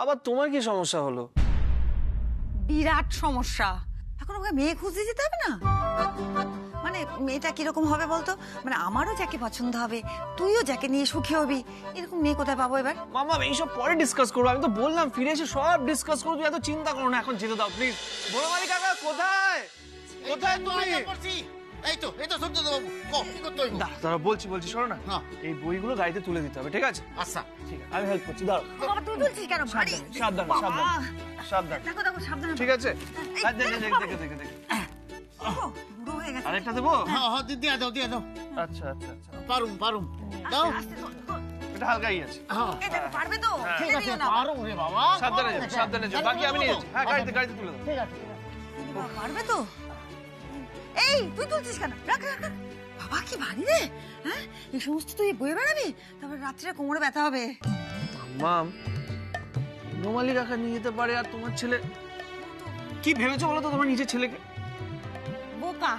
আবার তোমার কি সমস্যা হলো? বিরাট সমস্যা। এখন ওকে মেয়ে খুঁজতে যেতে হবে না? মানে মেয়েটা কিরকম হবে বলতো? মানে আমারও যাকে পছন্দ হবে, তুইও যাকে নিয়ে সুখী হবি, এরকম মেয়ে কোথায় পাবো এবার? মামা এইসব পরে ডিসকাস করবো। আমি তো বললাম ফিরে এসে সব ডিসকাস করবো। তুই এত চিন্তা করো না, এখন যেতে দাও প্লিজ। বড়মালি কাকা কোথায়? কোথায় তুমি? এই তো সত্যি বাবু, কি করতে হইব? দাঁড়া বলছি শোনো না। হ্যাঁ। এই বইগুলো গাড়িতে তুলে দিতে হবে, ঠিক আছে? আচ্ছা ঠিক আছে, আমি হেল্প করছি। দাঁড়াও। বাবা তুই তুলছিস কেন? ভারী। সাবধানে বাবা। সাবধানে। দেখো সাবধানে। ঠিক আছে? এই, আর দেখে। ও, বুড়ো হয়ে গেছে। আরেকটা দেবো? হ্যাঁ দিয়া দাও আচ্ছা। পারুম দাও। আস্তে, আস্তে, এটা হালকাই আছে। হ্যাঁ এই দেখো, পারবে তো? ঠিক ফেলে আছে, দিও না। পারুম রে বাবা। সাবধানে যাও। বাকি আমি নিয়ে যাচ্ছি। হ্যাঁ, গাড়িতে তুলে দাও। ঠিক আছে। বাবা, পারবে তো? এই তুই তুলছিস কেন? রাখ। বাবা কি ভারী রে। হ্যাঁ, এই সমস্ত তুই বয়ে বেড়াবি, তারপর রাত্রে কোমরে ব্যথা হবে। মাম, বনমালী কাকা নিয়ে যেতে পারে, আর তোমার ছেলে কি ভেবেছো বলো তো তোমার নিজের ছেলেকে? বোকা।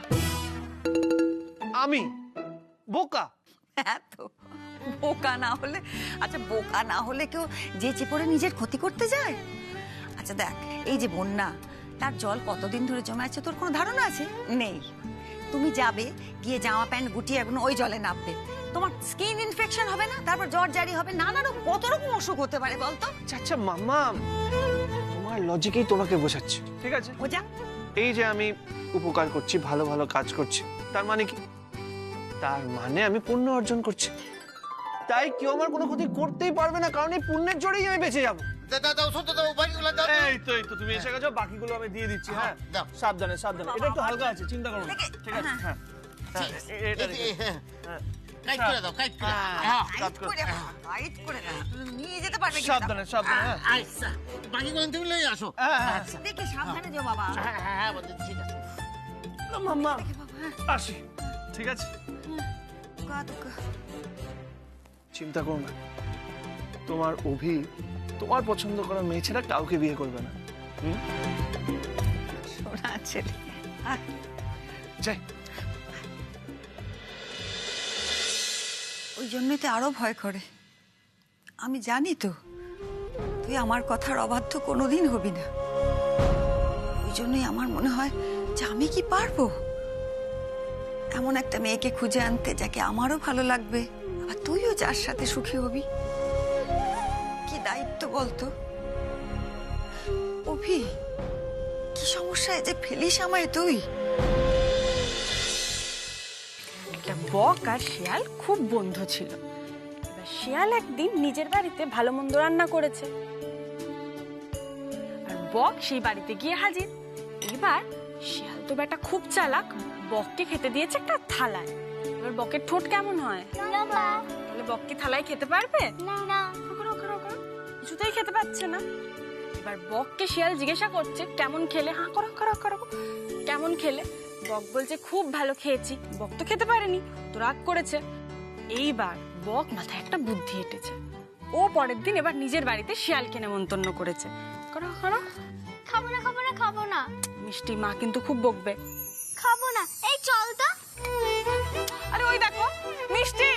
আমি বোকা? হ্যাঁ তো, বোকা না হলে, আচ্ছা বোকা না হলে কেউ যেচে পড়ে নিজের ক্ষতি করতে যায়? আচ্ছা দেখ, এই যে বন্যা, তার জল কতদিন ধরে জমে আছে তোর কোনো ধারণা আছে? নেই। তুমি যাবে, গিয়ে জামা প্যান্ট গুটিয়ে এখন ওই জলে নামবে, তোমার স্কিন ইনফেকশন হবে না? তারপর জ্বর জারি হবে, নানা রকম কত রকম অসুখ হতে পারে বলতো? আচ্ছা মাম্মা, তোমার লজিকেই তোমাকে বোঝাচ্ছি, ঠিক আছে? বোঝা। এই যে আমি উপকার করছি, ভালো ভালো কাজ করছি, তার মানে কি? তার মানে আমি পুণ্য অর্জন করছি। তাই কেউ আমার কোনো ক্ষতি করতেই পারবে না, কারণ এই পুণ্যের জোরেই আমি বেঁচে যাবো। দাও সত্যি দাও, বাকিগুলো দাও। এই তো তুমি এসে গেছো, বাকিগুলো আমি দিয়ে দিচ্ছি। হ্যাঁ, দাও। সাবধানে। এটা একটু হালকা আছে, চিন্তা করো না। ঠিক আছে? হ্যাঁ। এটা রেখে। হ্যাঁ। কাইট করে দাও, কাইট করে। হ্যাঁ, টাইট করে দাও, টাইট করে দাও। নিয়ে যেতে পারবে কি? সাবধানে। হ্যাঁ। আচ্ছা, বাকিগুলো তুমি লই আসো। হ্যাঁ। আচ্ছা। দেখে সাবধানে যাও বাবা। হ্যাঁ, ঠিক আছে। মাম্মা দেখে বাবা, হ্যাঁ। আসি, ঠিক আছে? দুঃখ। চিন্তা করো না, তোমার অভি তোমার পছন্দ করা মেয়ে ছাড়া কাউকে বিয়ে করবে না। সোনা ছেলে। যাই। ওই জন্যই তো আরো ভয় করে। আমি জানি তো তুই আমার কথার অবাধ্য কোনোদিন হবি না। ওই জন্যই আমার মনে হয় যে আমি কি পারবো এমন একটা মেয়েকে খুঁজে আনতে যাকে আমারও ভালো লাগবে, আবার তুইও যার সাথে সুখী হবি। কি দায়িত্ব বলতো? অভি, কি সমস্যায় যে ফেলিস আমায় তুই? একটা বক আর শিয়াল খুব বন্ধু ছিল। এবার শিয়াল একদিন নিজের বাড়িতে ভালো মন্দ রান্না করেছে, আর বক সেই বাড়িতে গিয়ে হাজির। এবার শিয়াল তো বেটা খুব চালাক, বককে খেতে দিয়েছে একটা থালায়। এবার বকের ঠোঁট কেমন হয়? তাহলে বক কি থালায় খেতে পারবে? কিছুতেই খেতে পাচ্ছে না। এবার বককে শিয়াল জিজ্ঞাসা করছে কেমন খেলে। হ্যাঁ করো। কেমন খেলে? বক বলছে খুব ভালো খেয়েছি। বক তো খেতে পারেনি, তো রাগ করেছে। এইবার বক মাথায় একটা বুদ্ধি এঁটেছে। ও পরের দিন এবার নিজের বাড়িতে শিয়ালকে নেমন্তন্ন করেছে। করো। খাবো না মিষ্টি মা কিন্তু খুব বকবে। খাবো না, এই চল তো। আরে ওই দেখো মিষ্টি।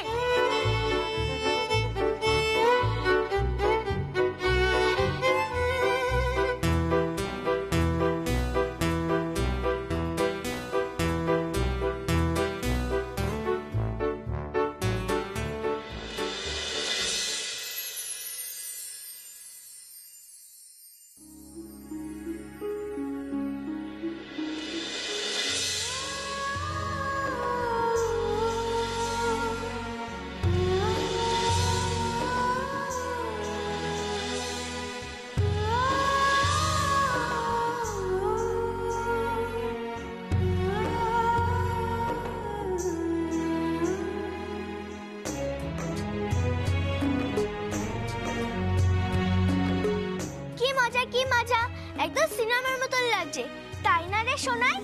কি মজা, একদম সিনেমার মতো লাগছে, তাই না রে সোনাই?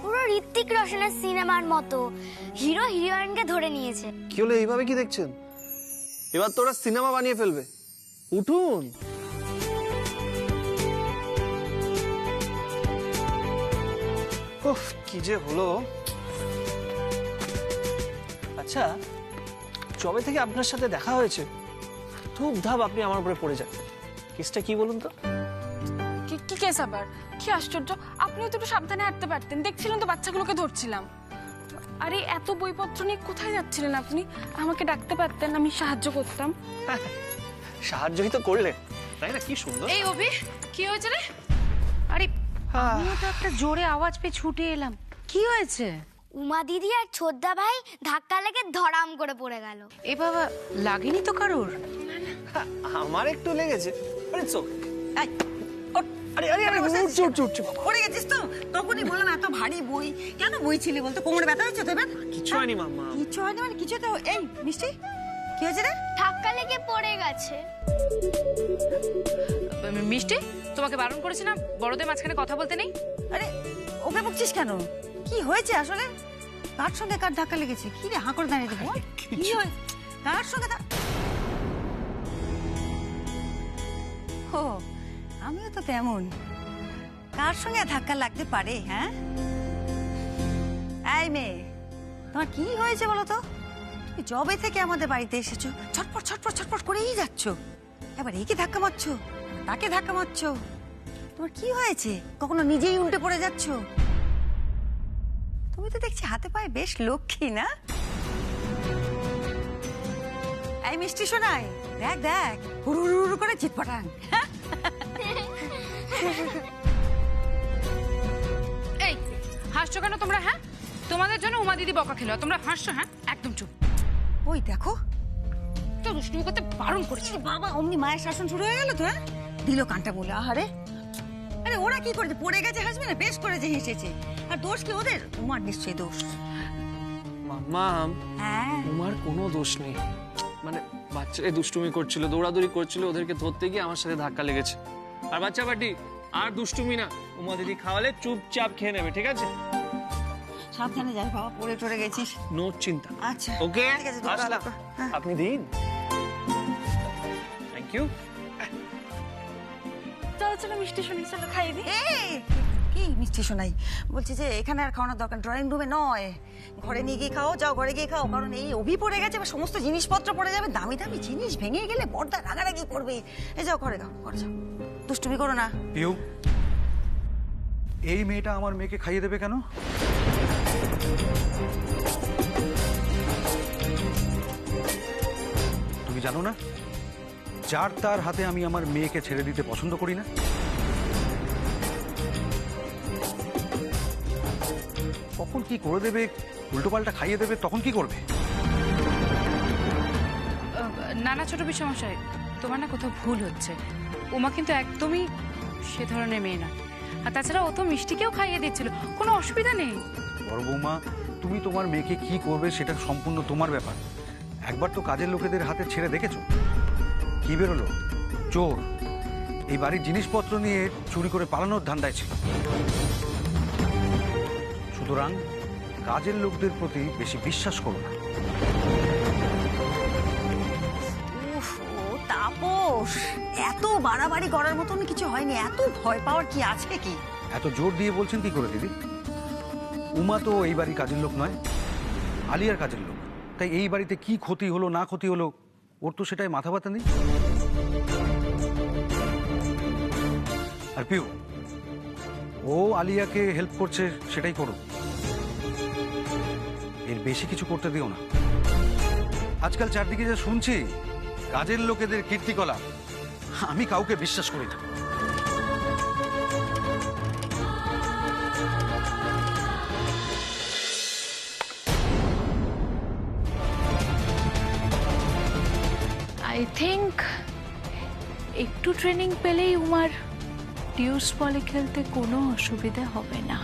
পুরো ঋত্বিক রোশনের সিনেমার মতো হিরো হিরোইনকে ধরে নিয়েছে। কি হলো, এইভাবে কি দেখছেন? এবার তোরা সিনেমা বানিয়ে ফেলবে। উঠুন। উফ, কি যে হলো। আচ্ছা, যবে থেকে আপনার সাথে দেখা হয়েছে ধূপ ধাপ আপনি আমার উপরে পড়ে যান। কেসটা কি বলুন তো? কি কেস আবার? কি আশ্চর্য, আপনিও তো একটু সাবধানে হাঁটতে পারতেন, দেখছিলেন তো বাচ্চাগুলোকে ধরছিলাম। আরে এত বইপত্র নিয়ে কোথায় যাচ্ছিলেন আপনি? আমাকে ডাকতে পারতেন, আমি সাহায্য করতাম। সাহায্যই তো করলে, তাই না? কি সুন্দর। এই অভি, কি হয়েছে রে? আরে আমিও তো একটা জোরে আওয়াজ পেয়ে ছুটে এলাম। কি হয়েছে? উমা দিদি আর ছোদ্দা ভাই ধাক্কা লেগে ধড়াম করে পড়ে গেল। এ বাবা, লাগেনি তো কারোর? আমার একটু লেগেছে। আরে চোখ, এই, ওঠ। আরে আরে আরে বসে আছিস উঠছে, কেন? বাবা। পড়ে গেছিস তো? তখনই বললাম এত ভারী বই কেন বইছিলি বলতো? কোমরে ব্যথা হচ্ছে তো এবার? কিছু হয়নি মাম্মা। কিছু হয়নি মানে কিছু তো। এই মিষ্টি, কি হয়েছে রে? ধাক্কা লেগে পড়ে গেছে। মিষ্টি, তোমাকে বারণ করেছি না বড়দের মাঝখানে কথা বলতে নেই? আরে ওকে বকছিস কেন? কি হয়েছে আসলে? কার সঙ্গে কার ধাক্কা লেগেছে? কি রে হাঁ করে দাঁড়িয়ে দেবো? কি হয়েছে? কার সঙ্গে ও, আমিও তো তেমন। কার সঙ্গে ধাক্কা লাগতে পারে? হ্যাঁ, এই মেয়ে, তোমার কি হয়েছে বলো তো? তুমি জবে থেকে আমাদের বাড়িতে এসেছো, ছটপট ছটপট ছটপট করেই যাচ্ছ। এবার একে ধাক্কা মারছো, তাকে ধাক্কা মারছো। তোমার কি হয়েছে? কখনো নিজেই উল্টে পড়ে যাচ্ছ? তুমি তো দেখছি হাতে পায়ে বেশ লক্ষ্মী, না? এই মিষ্টি শোনাই, দেখ দেখ, হুড়ু হুড়ু করে চিৎপটাং। এই হাসছো কেন তোমরা? হ্যাঁ, তোমাদের জন্য উমা দিদি বকা খেলো, তোমরা হাসছো? হ্যাঁ, একদম চুপ। ওই দেখো, তো দুষ্টুমি করতে বারণ করেছি। বাবা অমনি মায়ের শাসন শুরু হয়ে গেল তো। হ্যাঁ, দিল কানটা বলে। আহারে, আরে ওরা কি করেছে? পড়ে গেছে হাসবে না? বেশ করেছে হেসেছে। আর দোষ কি ওদের? উমার নিশ্চয়ই দোষ। মাম্মা, হ্যাঁ, তোমার কোনো দোষ নেই। মানে বাচ্চারা দুষ্টুমি করছিল, দৌড়াদৌড়ি করছিল, ওদেরকে ধরতে গিয়ে আমার সাথে ধাক্কা লেগেছে। আর বাচ্চা পার্টি আর দুষ্টুমি না, উমা দিদি খাওয়ালে চুপচাপ খেয়ে নেবে, ঠিক আছে? সাবধানে যাই বাবা, পড়ে টরে গেছিস। নো চিন্তা। আচ্ছা ওকে, ঠিক আছে, দোকান আসলাম। লাগো। হ্যাঁ। আপনি দিন। Thank you. চলো চলো মিষ্টি শুনি, চলো খাইয়ে দিই। এই, কি মিষ্টি শোনাই? বলছি যে এখানে আর খাওয়ানোর দরকার, ড্রয়িং রুমে নয়, ঘরে নিয়ে গিয়ে খাও। যাও ঘরে গিয়ে খাও, কারণ এই অভি পড়ে গেছে, বা সমস্ত জিনিসপত্র পড়ে যাবে। দামি দামি জিনিস ভেঙে গেলে বড়দা রাগারাগি করবে। এই যাও ঘরে যাও, ঘরে যাও, দুষ্টুমি করো না। পিউ, এই মেয়েটা আমার মেয়েকে খাইয়ে দেবে কেন? তুমি জানো না, যার তার হাতে আমি আমার মেয়েকে ছেড়ে দিতে পছন্দ করি না। কখন কি করে দেবে, উল্টোপাল্টা খাইয়ে দেবে, তখন কি করবে? না না ছোট বিষমশাই, তোমার না কোথাও ভুল হচ্ছে। উমা কিন্তু একদমই সে ধরনের মেয়ে না। আর তাছাড়া ও তো মিষ্টিকেও খাইয়ে দিচ্ছিল, কোনো অসুবিধা নেই। বড় বৌমা, তুমি তোমার মেয়েকে কি করবে সেটা সম্পূর্ণ তোমার ব্যাপার। একবার তো কাজের লোকেদের হাতে ছেড়ে দেখেছো, কি বেরোলো? চোর। এই বাড়ির জিনিসপত্র নিয়ে চুরি করে পালানোর ধান্দায় ছিল। সুতরাং কাজের লোকদের প্রতি বেশি বিশ্বাস করো না। উফ, ও তাপস, এত বাড়াবাড়ি করার মতন কিছু হয়নি। এত ভয় পাওয়ার কি আছে কি? এত জোর দিয়ে বলছেন কি করে দিদি? উমা তো এই বাড়ির কাজের লোক নয়, আলিয়ার কাজের লোক। তাই এই বাড়িতে কি ক্ষতি হলো না ক্ষতি হলো ওর তো সেটাই মাথা ব্যথা নেই। আর পিউ, ও আলিয়াকে হেল্প করছে সেটাই করো, এর বেশি কিছু করতে দিও না। আজকাল চারদিকে যা শুনছি কাজের লোকেদের কীর্তিকলাপ, আমি কাউকে বিশ্বাস করি না। আই থিঙ্ক একটু ট্রেনিং পেলেই উমার ডিউস বলে খেলতে কোনো অসুবিধা হবে না।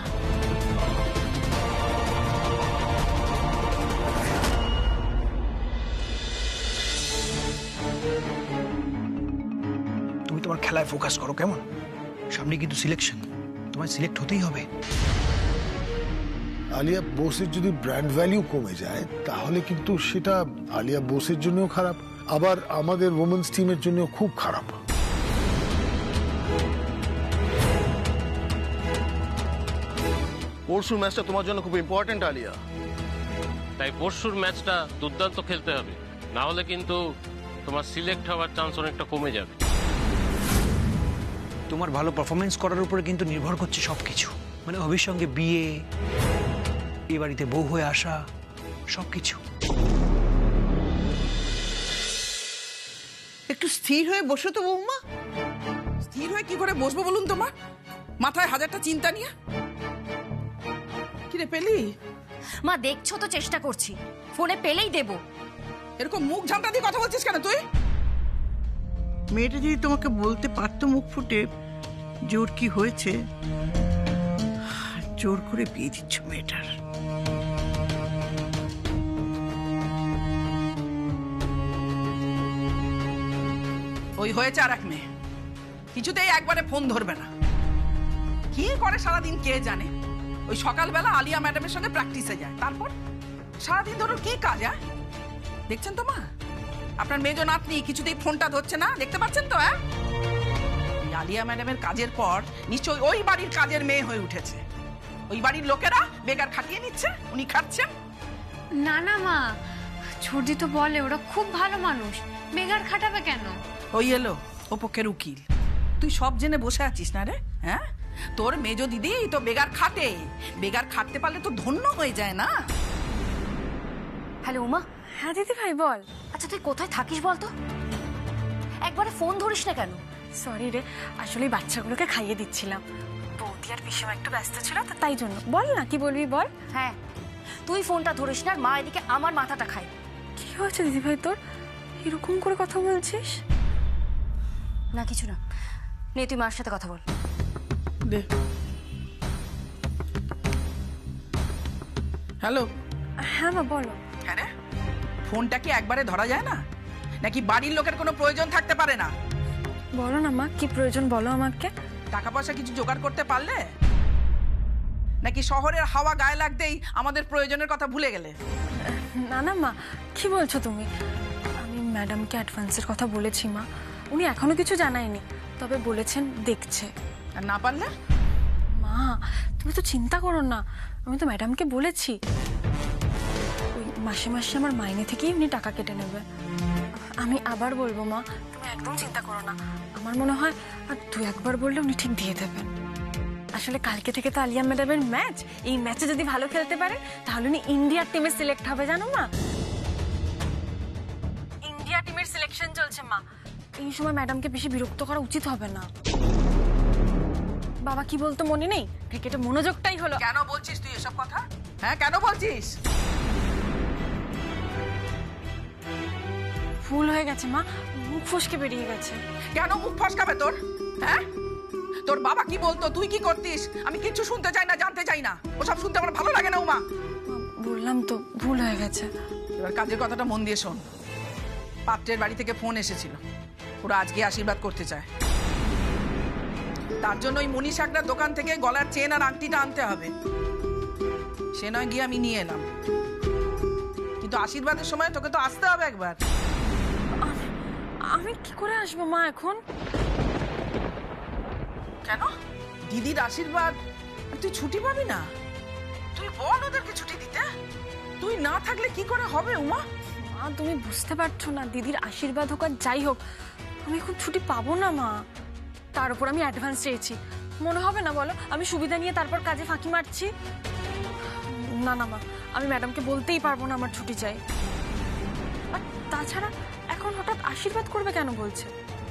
তুমি তোমার খেলায় ফোকাস করো, কেমন? সামনে কিন্তু সিলেকশন, তোমায় সিলেক্ট হতেই হবে। আলিয়া বোসের যদি ব্র্যান্ড ভ্যালিউ কমে যায় তাহলে কিন্তু সেটা আলিয়া বোসের জন্যও খারাপ, আবার আমাদের ওমেন্স টিমের জন্যও খুব খারাপ। পরশুর ম্যাচটা তোমার জন্য খুব ইম্পর্টেন্ট আলিয়া। তাই পরশুর ম্যাচটা দুর্দান্ত খেলতে হবে, না হলে কিন্তু তোমার সিলেক্ট হওয়ার চান্স অনেকটা কমে যাবে। তোমার ভালো পারফরমেন্স করার উপরে কিন্তু নির্ভর করছে সব কিছু। মানে অভির সঙ্গে বিয়ে, এ বাড়িতে বউ হয়ে আসা, সব কিছু। একটু স্থির হয়ে বসো তো বৌমা। স্থির হয়ে কি করে বসবো বলুন তোমার? মাথায় হাজারটা চিন্তা নিয়ে। কিরে পেলি? মা দেখছো তো, চেষ্টা করছি, ফোনে পেলেই দেবো। এরকম মুখ ঝামটা দিয়ে কথা বলছিস কেন তুই? মেয়েটা যদি তোমাকে বলতে পারতো মুখ ফুটে যে ওর কি হয়েছে, জোর করে বিয়ে দিচ্ছ মেয়েটার। ওই হয়েছে আর এক মেয়ে, কিছুতেই একবারে ফোন ধরবে না। কি করে সারাদিন কে জানে। ওই সকালবেলা আলিয়া ম্যাডামের সঙ্গে প্র্যাকটিসে যায়, তারপর সারাদিন ধরো কি কাজ। দেখছেন তো মা, আপনার মেজ নাতনি কিছুতেই ফোনটা ধরছে না, দেখতে পাচ্ছেন তো? হ্যাঁ, আলিয়া ম্যাডামের কাজের পর নিশ্চয়ই ওই বাড়ির কাজের মেয়ে হয়ে উঠেছে। ওই বাড়ির লোকেরা বেকার খাটিয়ে নিচ্ছে, উনি খাচ্ছেন। না না মা, ছোটদি তো বলে ওরা খুব ভালো মানুষ, বেকার খাটাবে কেন? ওই এলো ও পক্ষের উকিল। তুই সব জেনে বসে আছিস না রে? হ্যাঁ, তোর মেজো দিদি তো বেকার খাটে, বেকার খাটতে পারলে তো ধন্য হয়ে যায় না। হ্যালো উমা। হ্যাঁ দিদি ভাই বল। আচ্ছা তুই কোথায় থাকিস বলতো? একবারে ফোন ধরিস না কেন? সরি রে, আসলে বাচ্চাগুলোকে খাইয়ে দিচ্ছিলাম, বৌদি আর পিসিমা একটু ব্যস্ত ছিল তো, তাই জন্য। বল না কি বলবি বল। হ্যাঁ, তুই ফোনটা ধরিস না, মা এদিকে আমার মাথাটা খায়। কি হয়েছে দিদি ভাই তোর, এরকম করে কথা বলছিস? না কিছু না, নে তুই মার সাথে কথা বল। হ্যালো। হ্যাঁ মা বলো। হ্যাঁ রে, ফোনটা কি একবারে ধরা যায় না, নাকি বাড়ির লোকের কোনো প্রয়োজন থাকতে পারে না? বলো না মা, কি প্রয়োজন বলো আমাকে। টাকা পয়সা কিছু জোগাড় করতে পারলে, নাকি শহরের হাওয়া গায়ে লাগতেই আমাদের প্রয়োজনের কথা ভুলে গেলে? না না মা, কি বলছো তুমি? আমি ম্যাডামকে অ্যাডভান্সের কথা বলেছি মা, উনি এখনো কিছু জানায়নি, তবে বলেছেন দেখছে। আর না পারলে? মা তুমি তো চিন্তা করো না, আমি তো ম্যাডামকে বলেছি ওই মাসে মাসে আমার মাইনে থেকেই উনি টাকা কেটে নেবে। আমি আবার বলবো মা, তুমি একদম চিন্তা করো না, আমার মনে হয় আর তুই একবার বললে উনি ঠিক দিয়ে দেবেন। আসলে কালকে থেকে তো আলিয়া ম্যাডামের ম্যাচ, এই ম্যাচে যদি ভালো খেলতে পারে তাহলে উনি ইন্ডিয়ার টিমে সিলেক্ট হবে, জানো মা? ইন্ডিয়া টিমের সিলেকশন চলছে মা, এই সময় ম্যাডামকে বেশি বিরক্ত করা উচিত হবে না। বাবা কি বলতো মনে নেই? ক্রিকেটে মনোযোগটাই হলো। কেন বলছিস তুই এসব কথা? হ্যাঁ কেন বলছিস? ভুল হয়ে গেছে মা, মুখ ফসকে বেরিয়ে গেছে। কেন মুখ ফসকাবে তোর? হ্যাঁ, তোর বাবা কি বলতো, তুই কি করতিস, আমি কিচ্ছু শুনতে চাই না, জানতে চাই না, ওসব শুনতে আমার ভালো লাগে না উমা। বললাম তো ভুল হয়ে গেছে। এবার কাজের কথাটা মন দিয়ে শোন। পাত্রের বাড়ি থেকে ফোন এসেছিল, ওরা আজকে আশীর্বাদ করতে চায়। তার জন্য ওই মনীষাকরার দোকান থেকে গলার চেন আর আংটিটা আনতে হবে। সে নয় গিয়ে আমি নিয়ে এলাম, কিন্তু আশীর্বাদের সময় তোকে তো আসতে হবে একবার। আমি কি করে আসবো মা এখন? কেন? দিদির আশীর্বাদ, তুই ছুটি পাবি না? তুই বল ওদেরকে ছুটি দিতে। তুই না থাকলে কি করে হবে উমা? মা তুমি বুঝতে পারছো না, দিদির আশীর্বাদ হোক আর যাই হোক, আমি এখন ছুটি পাবো না মা। তার উপর আমি অ্যাডভান্স চেয়েছি, মনে হবে না বলো আমি সুবিধা নিয়ে তারপর কাজে ফাঁকি মারছি? না না মা, আমি ম্যাডামকে বলতেই পারবো না আমার ছুটি চাই। আর তাছাড়া এখন হঠাৎ আশীর্বাদ করবে কেন বলছে?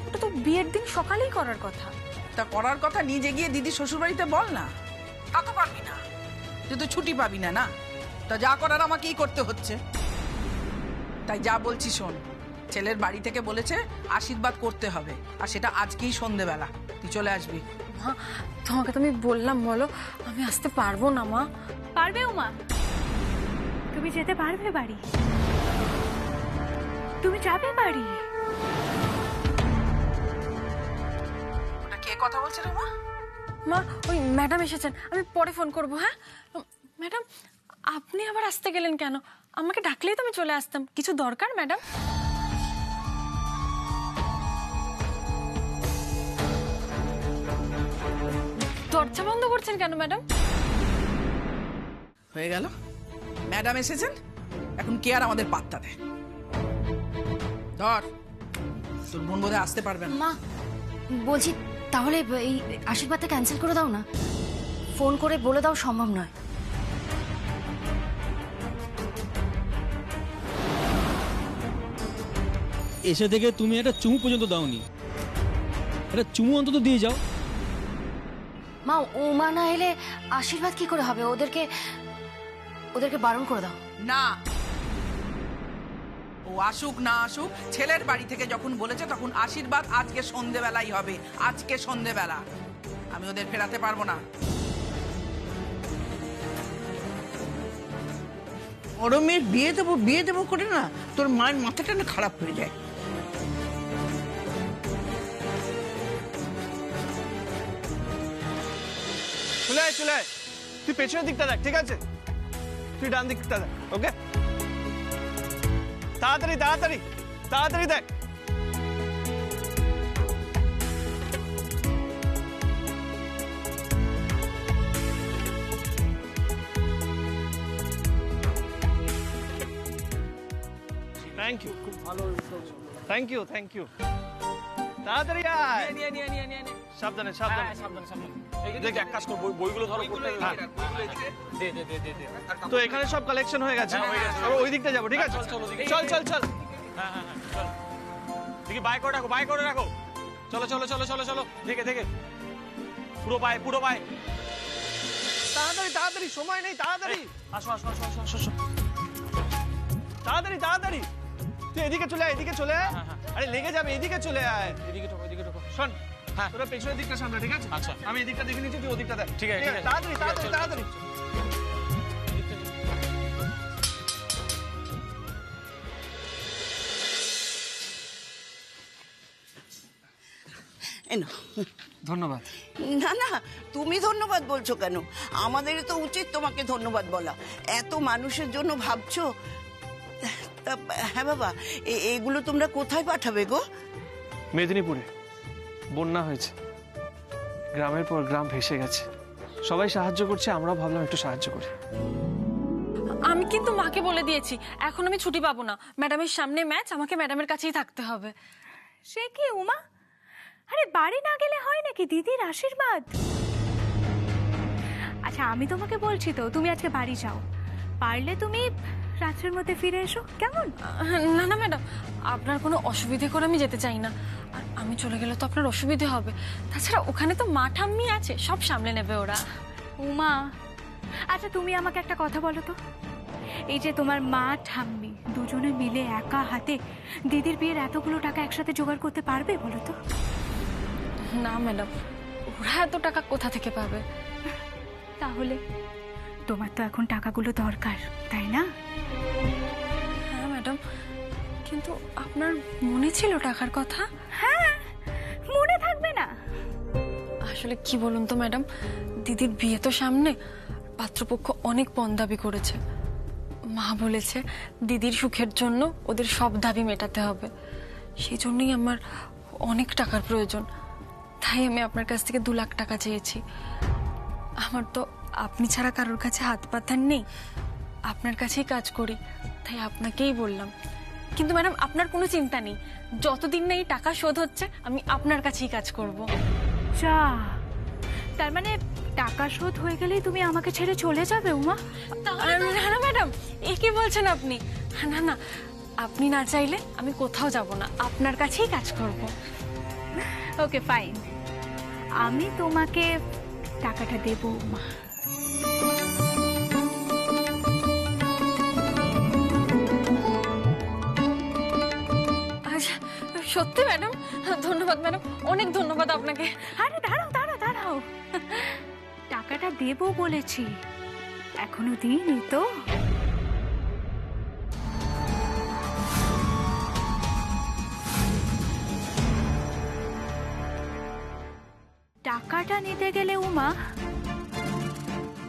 ওটা তো বিয়ের দিন সকালেই করার কথা। তা করার কথা নিজে গিয়ে দিদি শ্বশুরবাড়িতে বল না। তা তো পারবি না, তুই তো ছুটি পাবি না। না, তা যা করার আমাকেই করতে হচ্ছে। তাই যা বলছি শোন, ছেলের বাড়ি থেকে বলেছে আশীর্বাদ করতে হবে, আর সেটা আজকেই সন্ধেবেলা তুই চলে আসবি। মা তোমাকে তো আমি বললাম বলো, আমি আসতে পারবো না মা। পারবে উমা, তুমি যেতে পারবে বাড়ি? তুমি যাবে বাড়ি? ওটা কে কথা বলছে রে মা? মা ওই ম্যাডাম এসেছেন, আমি পরে ফোন করবো। হ্যাঁ ম্যাডাম, আপনি আবার আসতে গেলেন কেন? আমাকে ডাকলেই তো আমি চলে আসতাম। কিছু দরকার ম্যাডাম? দরজা বন্ধ করছেন কেন ম্যাডাম? হয়ে গেল, ম্যাডাম এসেছেন, এখন কে আর আমাদের পাত্তা দেয়? ধর, তোর বোন বোধহয় আসতে পারবে না। মা বলছি তাহলে এই আশীর্বাদটা ক্যান্সেল করে দাও না, ফোন করে বলে দাও সম্ভব নয়। এসে থেকে তুমি একটা চুমু পর্যন্ত দাওনি, একটা চুমু অন্তত দিয়ে যাও। মা, উমা না এলে আশীর্বাদ কি করে হবে? ওদেরকে বারণ করে দাও না, ও আসুক না আসুক, ছেলের বাড়ি থেকে যখন বলেছে তখন আশীর্বাদ আজকে সন্ধেবেলাই হবে, আজকে সন্ধেবেলা। আমি ওদের ফেরাতে পারবো না। বড় মেয়ের বিয়ে দেবো করে না তোর মায়ের মাথাটা না খারাপ হয়ে যায়। চলে আয়, তুই পেছনের দিকটা দেখ, ঠিক আছে? তুই ডান দিকটা দেখ, ওকে? তাড়াতাড়ি তাড়াতাড়ি তাড়াতাড়ি দেখ। থ্যাংক ইউ, খুব ভালো। Thank you thank you. তাড়াতাড়ি আয়। সাবধানে সাবধানে সাবধানে। দেখ, এক কাজ কর, বইগুলো ধরো। তো এখানে সব কালেকশন হয়ে গেছে, ওই দিকটা যাবো, ঠিক আছে? চল চল চল। হ্যাঁ, চল। দেখি বাই করে রাখো। চলো চলো চলো চলো চলো, দেখে পুরো পায়। তাড়াতাড়ি তাড়াতাড়ি, সময় নেই, তাড়াতাড়ি আসো। তাড়াতাড়ি তুই এদিকে চলে আয়, এদিকে চলে আয়। আরে লেগে যাবে, এদিকে চলে আয়। এদিকে ঢোকো। শোন, তোরা পেছনের দিকটা সামনে, ঠিক আছে? আচ্ছা, আমি এদিকটা দেখে নিচ্ছি, তুই ওদিকটা দেখ। ঠিক আছে। তাড়াতাড়ি। ধন্যবাদ। না, তুমি ধন্যবাদ বলছো কেন? আমাদের তো উচিত তোমাকে ধন্যবাদ বলা, এত মানুষের জন্য ভাবছো। তা হ্যাঁ বাবা, এগুলো তোমরা কোথায় পাঠাবে গো? মেদিনীপুরে বন্যা হয়েছে, গ্রামের পর গ্রাম ভেসে গেছে, সবাই সাহায্য করছে, আমরাও ভাবলাম একটু সাহায্য করি। আমি কিন্তু মাকে বলে দিয়েছি এখন আমি ছুটি পাবো না, ম্যাডামের সামনে ম্যাচ, আমাকে ম্যাডামের কাছেই থাকতে হবে। সে কি উমা, আরে বাড়ি না গেলে হয় নাকি? দিদির আশীর্বাদ। আচ্ছা, আমি তোমাকে বলছি তো, তুমি আজকে বাড়ি যাও, পারলে তুমি রাত্রের মধ্যে ফিরে এসো, কেমন? না ম্যাডাম, আপনার কোনো অসুবিধে করে আমি যেতে চাই না, আর আমি চলে গেলে তো আপনার অসুবিধে হবে। তাছাড়া ওখানে তো মা ঠাম্মি আছে, সব সামলে নেবে ওরা। উমা, আচ্ছা তুমি আমাকে একটা কথা বলো তো, এই যে তোমার মা ঠাম্মি দুজনে মিলে একা হাতে দিদির বিয়ের এতগুলো টাকা একসাথে জোগাড় করতে পারবে বলো তো? না ম্যাডাম, ওরা এত টাকা কোথা থেকে পাবে? তাহলে তোমার তো এখন টাকাগুলো দরকার, তাই না? হ্যাঁ ম্যাডাম, কিন্তু আপনার মনে ছিল টাকার কথা? হ্যাঁ, মনে থাকবে না? আসলে কি বলুন তো ম্যাডাম, দিদির বিয়ে তো সামনে, পাত্রপক্ষ অনেক পণ দাবি করেছে। মা বলেছে দিদির সুখের জন্য ওদের সব দাবি মেটাতে হবে, সেই জন্যই আমার অনেক টাকার প্রয়োজন। তাই আমি আপনার কাছ থেকে 2 লাখ টাকা চেয়েছি। আমার তো আপনি ছাড়া কারোর কাছে হাত পাতার নেই, আপনার কাছেই কাজ করি, তাই আপনাকেই বললাম। কিন্তু ম্যাডাম, আপনার কোনো চিন্তা নেই, যতদিন না এই টাকা শোধ হচ্ছে আমি আপনার কাছেই কাজ করব। যা, তার মানে টাকা শোধ হয়ে গেলেই তুমি আমাকে ছেড়ে চলে যাবে উমা? না ম্যাডাম, এ কি বলছেন আপনি? না, আপনি না চাইলে আমি কোথাও যাব না, আপনার কাছেই কাজ করব। ওকে ফাইন, আমি তোমাকে টাকাটা দেবো উমা। আচ্ছা, সত্যি ম্যাডাম? ধন্যবাদ ম্যাডাম, অনেক ধন্যবাদ আপনাকে। আরে দাঁড়াও, টাকাটা দেবো বলেছি, এখনো দিইনি তো। টাকাটা নিতে গেলে উমা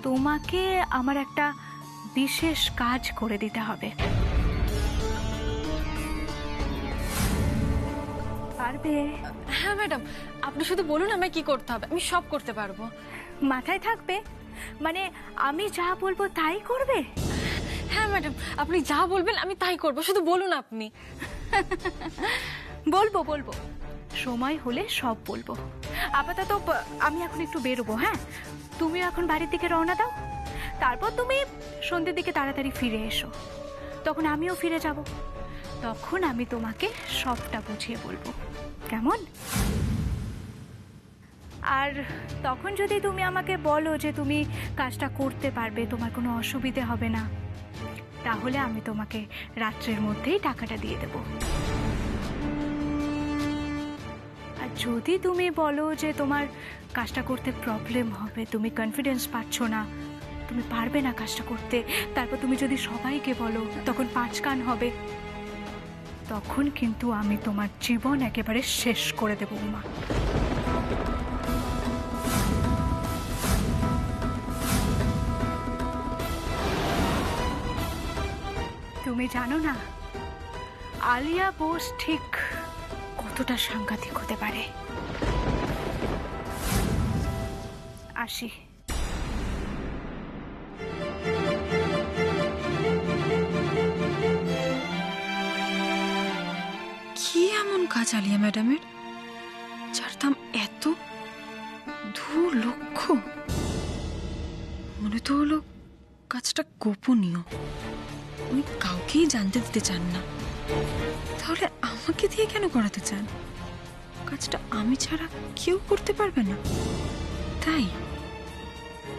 তোমাকে আমার একটা বিশেষ কাজ করে দিতে হবে, পারবে? হ্যাঁ ম্যাডাম, আপনি শুধু বলুন আমায় কি করতে হবে, আমি সব করতে পারবো। মাথায় থাকবে? মানে আমি যা বলবো তাই করবে? হ্যাঁ ম্যাডাম, আপনি যা বলবেন আমি তাই করবো, শুধু বলুন আপনি। বলবো সময় হলে সব বলবো। আপাতত আমি এখন একটু বেরোবো। হ্যাঁ, তুমিও এখন বাড়ির দিকে রওনা দাও। তারপর তুমি সন্ধ্যের দিকে তাড়াতাড়ি ফিরে এসো, তখন আমিও ফিরে যাব। তখন আমি তোমাকে সবটা বুঝিয়ে বলবো, কেমন? আর তখন যদি তুমি আমাকে বলো যে তুমি কাজটা করতে পারবে, তোমার কোনো অসুবিধে হবে না, তাহলে আমি তোমাকে রাত্রের মধ্যেই টাকাটা দিয়ে দেব। আর যদি তুমি বলো যে তোমার কাজটা করতে প্রবলেম হবে, তুমি কনফিডেন্স পাচ্ছ না, তুমি পারবে না কাজটা করতে, তারপর তুমি যদি সবাইকে বলো, তখন পাঁচ কান হবে, তখন কিন্তু আমি তোমার জীবন একেবারে শেষ করে দেব উমা। তুমি জানো না আলিয়া বোস ঠিক কতটা সাংঘাতিক হতে পারে। আসি। কি এমন কাজ আলিয়া ম্যাডামের যার দাম এত? 2 লক্ষ? মনে তো হলো কাজটা গোপনীয়, উনি কাউকেই জানতে দিতে চান না। তাহলে আমাকে দিয়ে কেন করাতে চান? কাজটা আমি ছাড়া কেউ করতে পারবে না, তাই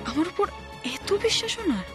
আমার উপর এত বিশ্বাস ওনার?